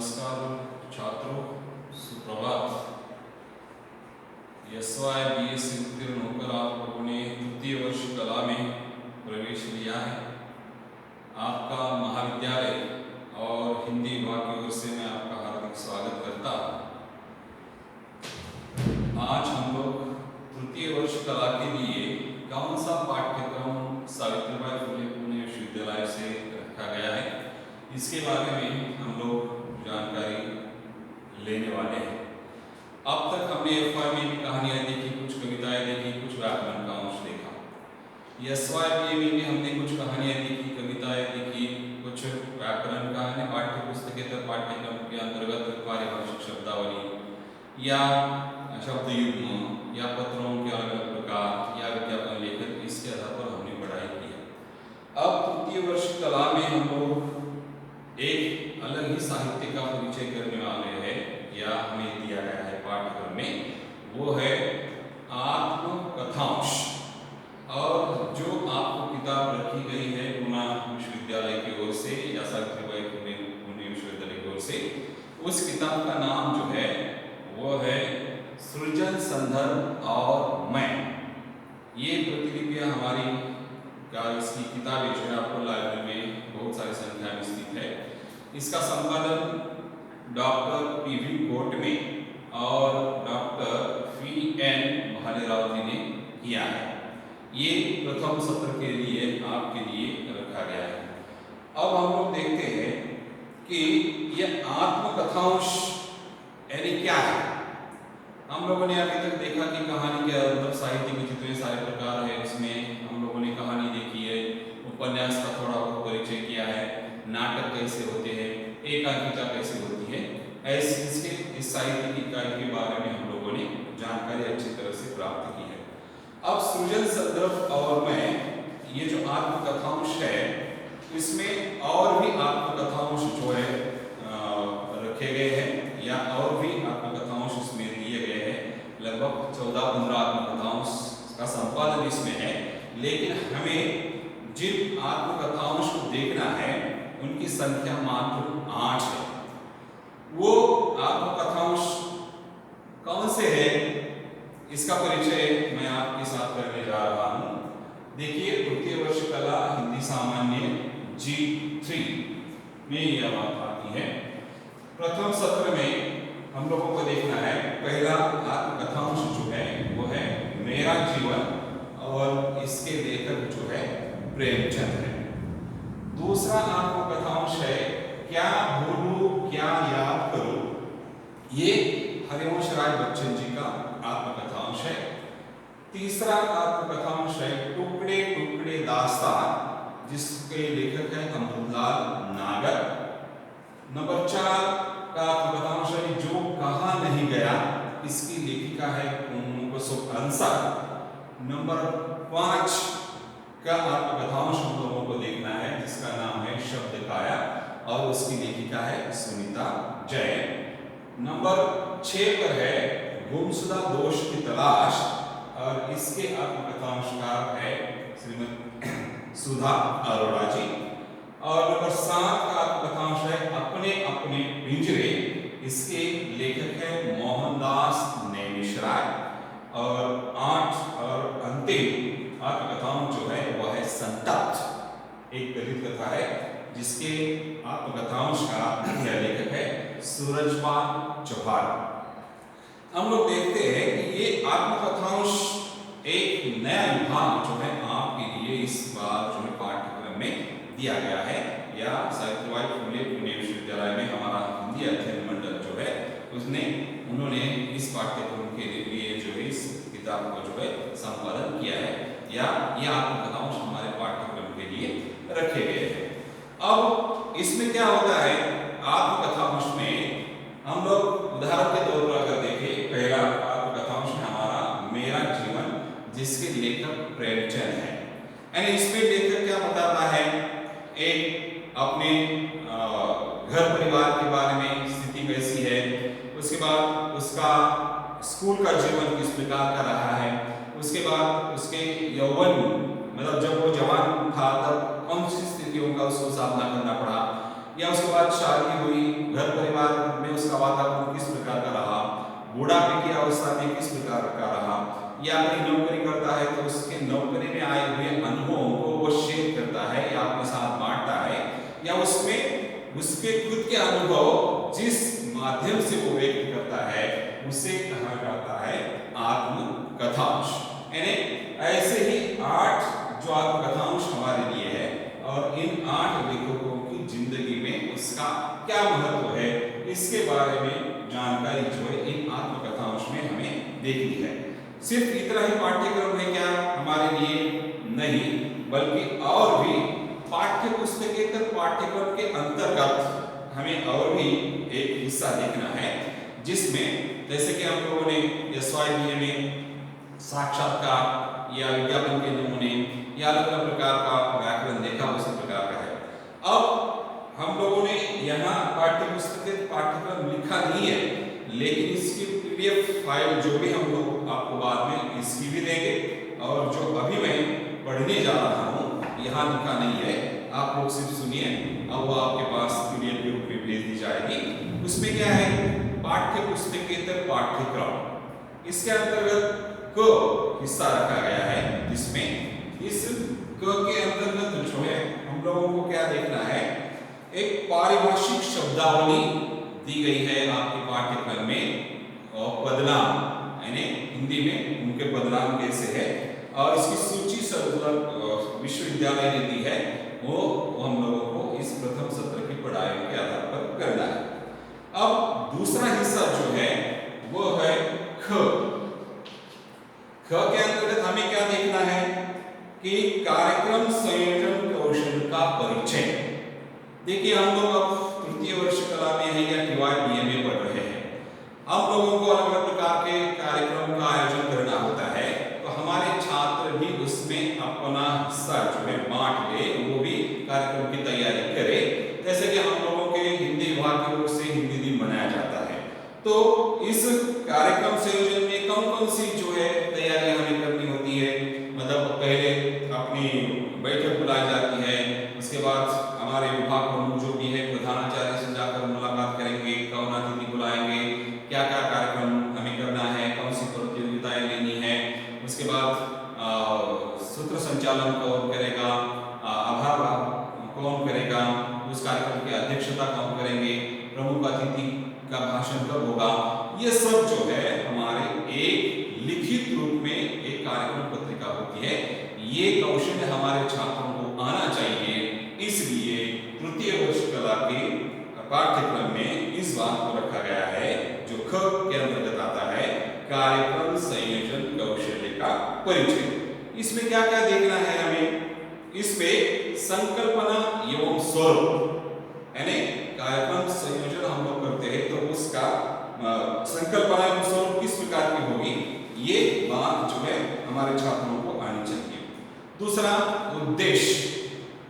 नमस्कार छात्रों, सुप्रभात। एसवाई बीएससी उत्तीर्ण होकर आप लोगों ने तृतीय वर्ष कला में प्रवेश लिया है। आपका महाविद्यालय और हिंदी विभाग की ओर से मैं आपका हार्दिक स्वागत करता हूँ। आज हम लोग तृतीय वर्ष कला के लिए कौन सा पाठ्यक्रम सावित्रीबाई फुले पुणे विश्वविद्यालय से रखा गया है, इसके बारे में हम लोग जानकारी लेने वाले हैं। अब तक हमने एफवाई में कहानियाँ देखी, कुछ कविताएं देखी, कुछ व्याकरण का अंश देखा। एसवाई बीए में हमने कुछ कहानियाँ देखी, कविताएं देखी, कुछ व्याकरण का है पाठ्य पुस्तकेतर पाठ्यक्रम के अंतर्गत पारिभाषिक शब्दावली या शब्द युग्म या पत्रों के अलग अलग प्रकार या विज्ञापन लेखन, इसके आधार पर हमने पढ़ाई की है। अब तृतीय वर्ष कला में हम लोग एक अलग ही साहित्य का परिचय करने वाले हैं या हमें दिया गया है पाठ्यक्रम में, वो है आत्मकथांश। और जो आपको किताब रखी गई है पुणे विश्वविद्यालय की ओर से या सावित्रीबाई फुले पुणे विश्वविद्यालय की ओर से, उस किताब का नाम जो है वो है सृजन संदर्भ और मैं। ये प्रतिलिपियां हमारी इसकी किताबें जो है आपको लाइब्रेरी में बहुत सारी संख्या में स्थित है। इसका संपादन डॉक्टर पीवी कोटमे और डॉक्टर VN भालेराव जी ने किया है। ये प्रथम सत्र के लिए आपके लिए रखा गया है। अब हम लोग देखते हैं कि ये आत्मकथांश यानी क्या है। हम लोगों ने अभी तक देखा कि कहानी के मतलब साहित्य के जितने सारे प्रकार है उसमें हम लोगों ने कहानी देखी है, उपन्यास का थोड़ा बहुत परिचय किया है, नाटक कैसे होते हैं, एकांकिका कैसे होती है, ऐसे इसके इस साहित्य की इकाई के बारे में हम लोगों ने जानकारी अच्छी तरह से प्राप्त की है। अब सृजन संदर्भ और मैं, ये जो आत्मकथांश है इसमें और भी आत्मकथांश जो है रखे गए हैं या और भी आत्मकथांश इसमें दिए गए हैं। लगभग 14-15 आत्मकथांश का संपादन इसमें है, लेकिन हमें जिन आत्मकथांश को देखना है उनकी संख्या मात्र 8 है। वो आत्मकथांश कौन से है, इसका परिचय मैं आपके साथ करने जा रहा हूँ। देखिए, तृतीय वर्ष कला हिंदी सामान्य G3 में यह बात आती है। प्रथम सत्र में हम लोगों को देखना है पहला आत्मकथांश जो है वो है मेरा जीवन और इसके लेखक जो है प्रेमचंद है। दूसरा आत्मकथांश है क्या भूलूं क्या याद करूं, ये हरिवंश राय बच्चन जी का आत्मकथांश है। तीसरा आत्मकथांश है टुकड़े टुकड़े दास्तान, जिसके लेखक है अमृतलाल नागर। नंबर 4 का आत्मकथांश है जो कहा नहीं गया, इसकी लेखिका है कुसुम अंसा। नंबर 5 का आत्मकथांश हम लोगों को देखना है जिसका नाम है शब्द काया और उसकी लेखिका है सुनीता जैन। नंबर 6 पर है गुमशुदा दोष की तलाश और इसके आत्मकथांशकार है श्रीमती सुधा अरोड़ा जी। और नंबर 7 का आत्मकथांश है अपने अपने पिंजरे, इसके लेखक है मोहनदास नैमिषराय। और 8 और अंतिम आत्मकथांश जो है वह है संतप्त, एक दलित कथा है जिसके आत्मकथांश का लेखक है सूरजपाल चौहान। हम लोग देखते हैं कि ये आत्मकथांश एक नया विभाग जो है आपके लिए इस बार जो है पाठ्यक्रम में दिया गया है या सावित्रीबाई फुले पुणे विश्वविद्यालय में हमारा हिंदी अध्ययन मंडल जो है उन्होंने इस पाठ्यक्रम के लिए जो है इस किताब को जो है संपादन किया है या ये आत्मकथांश हमारे पाठ्यक्रम के लिए रखे गए हैं। अब इसमें क्या होता है, आत्मकथांश में हम लोग उदाहरण के तौर पर अगर देखें, पहला आत्मकथांश है हमारा मेरा जीवन, जिसके लेखक प्रेमचंद है। यानी इसमें लेखक क्या बताता है, एक अपने घर परिवार के बारे में, स्थिति कैसी है, उसके बाद उसका स्कूल का जीवन किस प्रकार का रहा है, उसके बाद उसके यौवन मतलब जब वो जवान था तब कौन सी स्थितियों का उसको सामना करना पड़ा, या उसके बाद शादी हुई, घर परिवार में उसका वातावरण किस प्रकार का रहा, बुढ़ापे की अवस्था में किस प्रकार का रहा, या कोई नौकरी करता है तो उसके नौकरी में आए हुए अनुभवों को वो शेयर करता है या अपने साथ बांटता है, या उसमें उसके खुद के अनुभव जिस माध्यम से वो व्यक्त करता है उसे कहा जाता है आत्मकथांश। यानी ऐसे ही 8 जो आत्मकथांश हमारे लिए है और इन 8 लेखकों की जिंदगी में उसका क्या महत्व है इसके बारे में जानकारी जो है इन आत्मकथांश में हमें देखनी है। सिर्फ इतना ही पाठ्यक्रम है क्या हमारे लिए? नहीं, बल्कि और भी पाठ्य पुस्तकेतर पाठ्यक्रम के अंतर्गत हमें और भी एक हिस्सा देखना है, जिसमें जैसे कि हम लोगों ने SYBA में साक्षात्कार या विज्ञापन के नमूने या अलग अलग प्रकार का व्याकरण देखा, उसी प्रकार का है। अब हम लोगों ने यहाँ पाठ्य पुस्तक पाठ्यक्रम लिखा नहीं है, लेकिन इसकी PDF फाइल जो भी हम लोग आपको बाद में इसकी भी देंगे, और जो अभी मैं पढ़ने जा रहा हूँ यहाँ लिखा नहीं है, आप लोग सिर्फ सुनिए, अब वो आपके पास PDF के रूप में भेज दी जाएगी। उसमें क्या है? पाठ्य पुस्तकेतर पाठ्यक्रम, इसके अंतर्गत क हिस्सा रखा गया है, जिसमें इस क के अंतर्गत जो है हम लोगों को क्या देखना है, एक पारिभाषिक शब्दावली दी गई है आपके पाठ्यक्रम में, और पदनाम यानी हिंदी में उनके पदनाम कैसे है, और इसकी सूची विश्वविद्यालय ने दी है, वो हम लोगों को इस प्रथम सत्र की पढ़ाई के आधार पर करना है। अब दूसरा हिस्सा जो है वो है ख। ख के अंतर्गत हमें क्या देखना है कि कार्यक्रम संयोजन कौशल का परिचय। देखिए, हम लोग अब तृतीय वर्ष कला में है या TYBA में पढ़ रहे हैं। हम लोगों को अलग अलग प्रकार के कार्यक्रम का आयोजन करना होता है, तो हमारे छात्र भी उसमें अपना हिस्सा जो है बांट ले, वो भी कार्यक्रम की तैयारी करे। जैसे कि हम लोगों के हिंदी विभाग की ओर से हिंदी दिन मनाया जाता है, तो इस कार्यक्रम संयोजन में कौन कौन सी जो है तैयारियां हमें करनी होती है। मतलब पहले अपनी बैठक बुलाई जाती है, उसके बाद हमारे विभाग प्रमुख जो भी है प्रधानाचार्य से जाकर मुलाकात करेंगे, कौन अतिथि बुलाएंगे, क्या क्या कार्यक्रम हमें करना है, कौन सी प्रतियोगिताएं लेनी है। उसके बाद सूत्र संचालन कौन करेगा, आभार कौन करेगा, उस कार्यक्रम की अध्यक्षता कौन करेंगे, प्रमुख अतिथि का भाषण कब होगा, ये सब जो है हमारे एक लिखित रूप में एक कार्यक्रम पत्रिका होती है। ये कौशल हमारे छात्रों को आना चाहिए, इसलिए तृतीय वर्ष कला के पाठ्यक्रम में इस बात को रखा गया है, जो ख के अंतर्गत आता है, कार्यक्रम संयोजन कौशल्य का परिचय। इसमें क्या क्या देखना है हमें? इसमें संकल्पना एवं स्वरूप, यानी कार्यक्रम संयोजन हम लोग करते हैं तो उसका संकल्पना एवं स्वरूप किस प्रकार की होगी, ये बात जो है हमारे छात्रों को आनी चाहिए। दूसरा, उद्देश्य,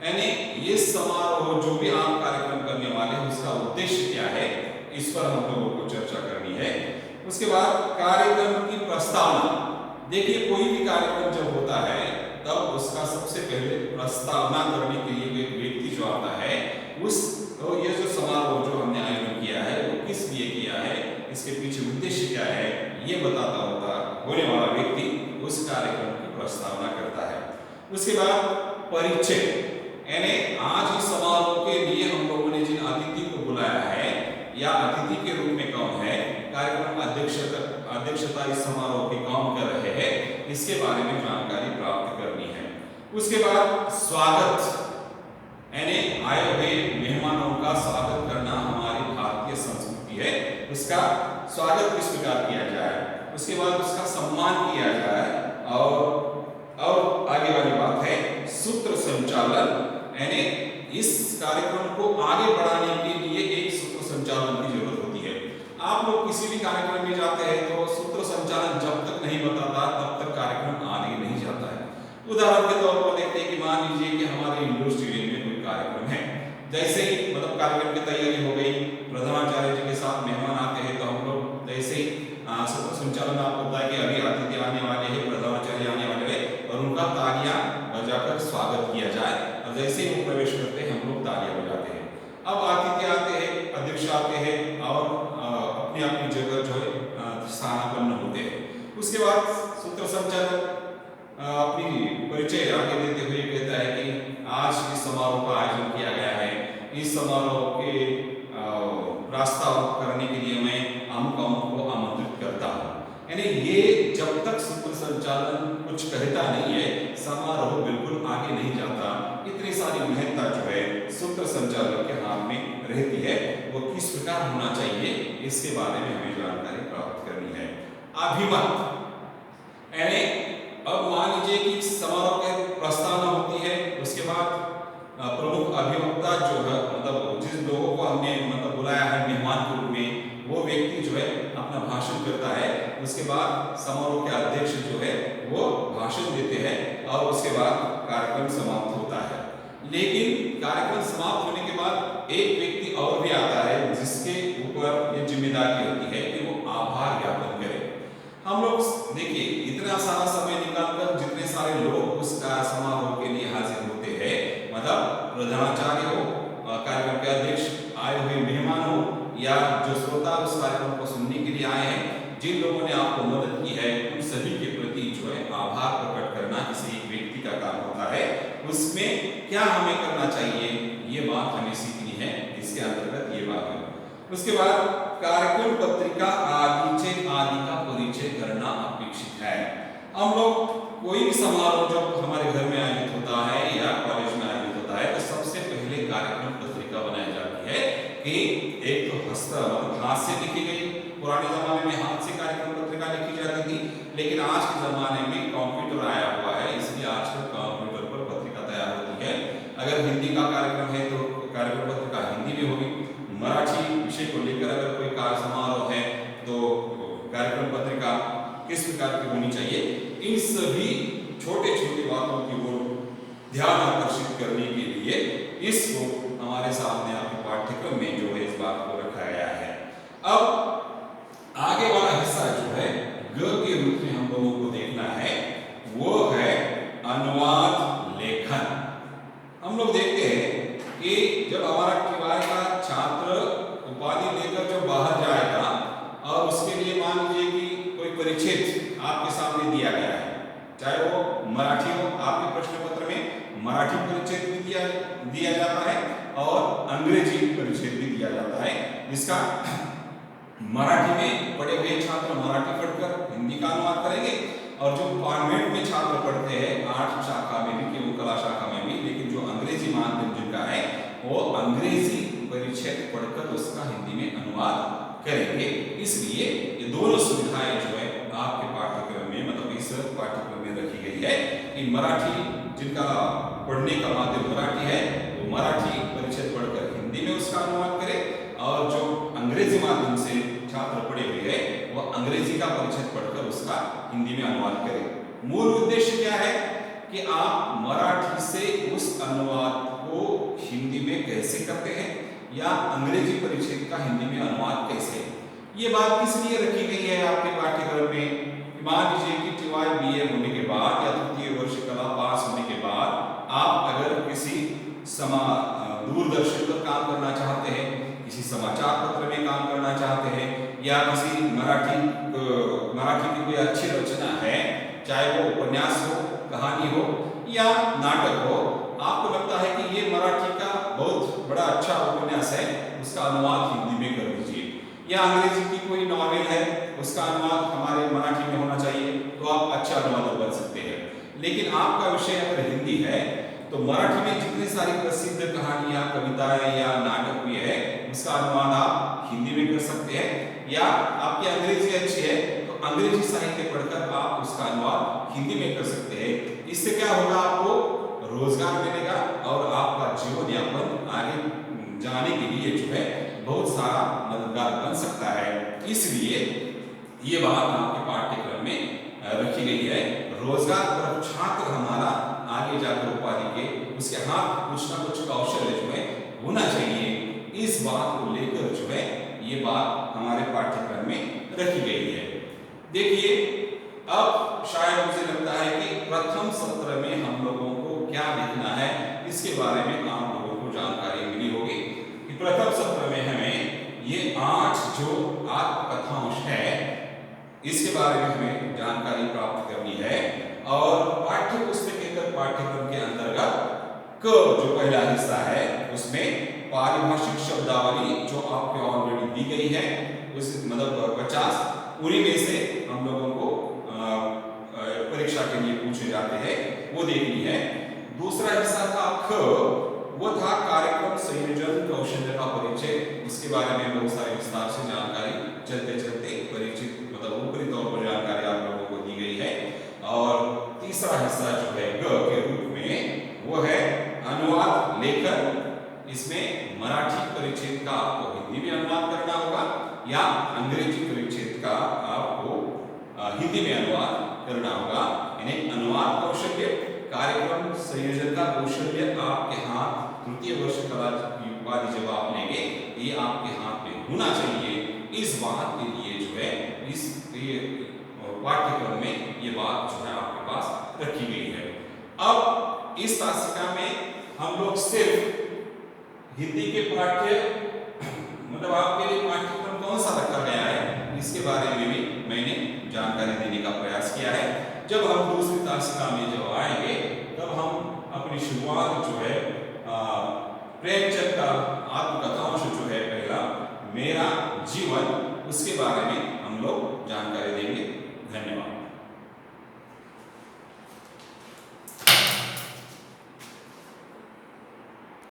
यानी ये समारोह जो भी आप कार्यक्रम करने वाले हैं उसका उद्देश्य क्या है, इस पर हम लोगों को चर्चा करनी है। उसके बाद कार्यक्रम की प्रस्तावना। देखिए, कोई भी कार्यक्रम जब होता है तब उसका सबसे पहले प्रस्तावना करने के लिए एक व्यक्ति जो आता है, तो ये जो समारोह जो हमने आयोजन किया है वो किस लिए किया है, इसके पीछे उद्देश्य क्या है, ये बताता होने वाला व्यक्ति उस कार्यक्रम की प्रस्तावना करता है। उसके बाद परिचय, यानी आज इस समारोह के लिए हम लोगों ने जिन अतिथि को बुलाया है या अतिथि के रूप में कौन है, कार्यक्रम अध्यक्षता इस समारोह की कौन कर रहे हैं, इसके बारे में जानकारी प्राप्त करनी है। उसके बाद स्वागत, यानी आए हुए मेहमानों का स्वागत करना हमारी भारतीय संस्कृति है, उसका स्वागत किस प्रकार किया जाए, उसके बाद उसका सम्मान किया जाए, और आगे वाली बात है सूत्र संचालन, यानी इस कार्यक्रम को आगे बढ़ाने के लिए एक सूत्र संचालन की जरूरत होती है। आप लोग किसी भी कार्यक्रम में जाते हैं तो सूत्र संचालन जब तक नहीं बताता तब तक कार्यक्रम आगे नहीं जाता है। उदाहरण के तौर पर देखते हैं कि मान लीजिए कि हमारे इंडोर स्टेडियम में कोई कार्यक्रम है, जैसे ही मतलब कार्यक्रम की तैयारी हो गई, प्रधानाचार्य जी के साथ मेहमान आते हैं, तो हम लोग जैसे ही सूत्र संचालन आपको पता है कि अभी अतिथि आने वाले हैं, प्रधानाचार्य आने वाले हैं, और उनका तालियां बजाकर स्वागत किया जाए, और जैसे ही वो प्रवेश करते हैं हम लोग तालियां बजाते हैं। अब अतिथि आते हैं, अध्यक्ष आते हैं और अपनी अपनी जगह जो है स्थानापन्न होते हैं। उसके बाद सूत्र संचालक अपनी परिचय आगे देते हुए कहता है कि आज इस समारोह का आयोजन किया गया है, इस समारोह के प्रस्ताव करने के लिए मैं अमुक अमुक को आमंत्रित करता हूँ। यानी ये जब तक सूत्र संचालन कुछ कहता नहीं है, समारोह बिल्कुल आगे नहीं जाता। इतनी सारी महत्ता जो है सूत्र संचालक के हाथ में रहती है, वो किस प्रकार होना चाहिए इसके बारे में हमें जानकारी प्राप्त करनी है। अभिमत यानी अब मान लीजिए कि समारोह के प्रस्तावना होती है, उसके बाद प्रमुख अभिवक्ता जो है मतलब जिस लोगों को हमने मतलब बुलाया है मेहमान के रूप में, वो व्यक्ति जो है अपना भाषण करता है। उसके बाद समारोह के अध्यक्ष जो है वो भाषण देते हैं और उसके बाद कार्यक्रम समाप्त होता है। लेकिन कार्यक्रम समाप्त होने के बाद एक व्यक्ति और भी आता है जिसके ऊपर ये जिम्मेदारी होती है कि वो आभार ज्ञापन करे। हम लोग देखिए इतना सारा समय निकालकर जितने सारे लोग उस समारोह के लिए हाजिर होते हैं, मतलब प्रधानाचार्य हो, कार्यक्रम के अध्यक्ष, आए हुए मेहमान हो या जो श्रोता उस कार्यक्रम को सुनने के लिए आए हैं, जिन लोगों ने आपको मदद की है उन सभी के प्रति जो है आभार प्रकट करना किसी एक व्यक्ति का काम होता है। उसमें क्या हमें करना चाहिए ये बात हमें सीखनी है, इसके अंतर्गत ये बात है। उसके बाद कार्यक्रम पत्रिका आदि का परिचय करना अपेक्षित है। हम लोग कोई भी समारोह जब हमारे घर में आयोजित होता है या कॉलेज में आयोजित होता है तो सबसे पहले कार्यक्रम पत्रिका बनाई जाती है कि एक तो हाथ से लिखी गई, पुराने जमाने में हाथ से कार्यक्रम पत्रिका लिखी जाती थी, लेकिन आज के जमाने में कंप्यूटर आया हुआ है, इसलिए आजकल कंप्यूटर पर पत्रिका तैयार होती है। अगर हिंदी का कार्यक्रम है तो कार्यक्रम पत्रिका हिंदी में होगी, मराठी विषय को लेकर अगर कोई कार्य समारोह है तो कार्यक्रम पत्रिका किस प्रकार की होनी चाहिए, इन सभी छोटे छोटे बातों की ओर ध्यान आकर्षित करने के लिए इसको हमारे सामने आपके पाठ्यक्रम में जो है इस बात को रखा गया है। अब आगे वाला हिस्सा जो है ग के रूप में हम लोगों को देखना है, वो है अनुवाद लेखन। हम लोग देखते हैं कि जब हमारा टीवाई का छात्र उपाधि लेकर जब बाहर जाएगा और उसके लिए मान लीजिए कि कोई परिच्छेद आपके सामने दिया गया है, चाहे वो मराठी हो, आपके प्रश्न पत्र में मराठी परिच्छेद भी दिया जाता है और अंग्रेजी परिच्छेद भी दिया जाता है, जिसका मराठी में पढ़े हुए छात्र मराठी पढ़कर हिंदी का अनुवाद करेंगे और जो कॉन्वेंट में छात्र पढ़ते हैं आर्ट शाखा में भी, केवल कला शाखा में भी, लेकिन जो अंग्रेजी माध्यम जिनका है वो अंग्रेजी परिच्छेद पढ़कर उसका हिंदी में अनुवाद करेंगे। इसलिए ये दोनों सुविधाएं जो है आपके पाठ्यक्रम में मतलब इस पाठ्यक्रम में रखी गई है कि मराठी जिनका पढ़ने का माध्यम मराठी है वो मराठी परिच्छेद पढ़कर हिंदी में उसका अनुवाद करे और जो अंग्रेजी माध्यम से छात्र पढ़े हुए हैं वो अंग्रेजी का परिच्छेद पढ़कर उसका हिंदी में अनुवाद करे। मूल उद्देश्य क्या है कि आप मराठी से उस अनुवाद को हिंदी में कैसे करते हैं या अंग्रेजी परिच्छेद का हिंदी में अनुवाद कैसे। ये बात किस लिए रखी गई है आपके पाठ्यक्रम में? मान लीजिए कि टीवाई बीए होने के बाद या तृतीय वर्ष कला पास होने के बाद आप अगर किसी दूरदर्शन पर काम करना चाहते हैं, किसी समाचार पत्र में काम करना चाहते हैं या किसी मराठी की कोई अच्छी रचना है, चाहे वो उपन्यास हो, कहानी हो या नाटक हो, आपको लगता है कि ये मराठी का बहुत बड़ा अच्छा उपन्यास है, उसका अनुवाद हिंदी में कर दीजिए, या अंग्रेजी की कोई नॉवेल है उसका अनुवाद हमारे मराठी में होना चाहिए, तो आप अच्छा अनुवादक बन सकते हैं। लेकिन आपका विषय अगर हिंदी है तो मराठी में जितनी सारी प्रसिद्ध कहानियां, कविताएं या नाटक भी है उसका अनुवाद आप हिंदी में कर सकते हैं, या आपकी अंग्रेजी अच्छी है तो अंग्रेजी साहित्य पढ़कर आप उसका अनुवाद हिंदी में कर सकते हैं। इससे क्या होगा, आपको रोजगार मिलेगा और आपका जीवन यापन आगे जाने के लिए जो है बहुत सारा मददगार बन सकता है। इसलिए ये बात आपके पाठ्यक्रम में रखी गई है। रोजगार पर छात्र हमारा आगे जाकर उपाधि के उसके हाथ कुछ ना कुछ कौशल जो है होना चाहिए, इस बात को लेकर जो है ये बात हमारे पाठ्यक्रम में रखी गई है। देखिए अब शायद मुझे लगता है कि प्रथम सत्र में हम लोगों को क्या लिखना है इसके बारे में आप लोगों को जानकारी मिली होगी कि प्रथम सत्र में हमें ये 8 जो आत्मकथांश है इसके बारे में हमें जानकारी प्राप्त करनी है। और पाठ्य पुस्तकेतर पाठ्यक्रम के अंतर्गत क जो पहला हिस्सा है उसमें पारिभाषिक शब्दावली जो आपको ऑलरेडी दी गई है उस मतलब 50 उन्हीं में से हम लोगों को परीक्षा के लिए पूछे जाते हैं वो देखनी है। दूसरा हिस्सा था ख, वो था कार्यक्रम संयोजन कौशल्य का परिचय, उसके बारे में बहुत सारे विस्तार से जानकारी चलते चलते परिचित मतलब ऊपरी तौर पर जानकारी आप लोगों को दी गई है। और तीसरा हिस्सा जो है ग के रूप में वो है अनुवाद लेखन, इसमें मराठी परिच्छेद का आपको हिंदी में अनुवाद करना होगा या अंग्रेजी परिच्छेद का आपको हिंदी में अनुवाद करना होगा। यानी अनुवाद कौशल्य, कार्यक्रम संयोजन का कौशल्य आपके हाथ तृतीय वर्ष कला की उपाधि जब आप लेंगे ये आपके हाथ में होना चाहिए। इस बात के लिए जो है इस पाठ्यक्रम में ये बात जो है आपके पास रखी गई है। अब इस तासिका में हम लोग सिर्फ हिंदी के पाठ्य मतलब आपके लिए पाठ्यक्रम कौन सा रखा गया है इसके बारे में भी मैंने जानकारी देने का प्रयास किया है। जब हम दूसरी तासिका में जब आएंगे तब हम अपनी शुरुआत जो है प्रेमचंद का आत्मकथांश जो है पहला मेरा जीवन उसके बारे में हम लोग जानकारी देंगे। धन्यवाद।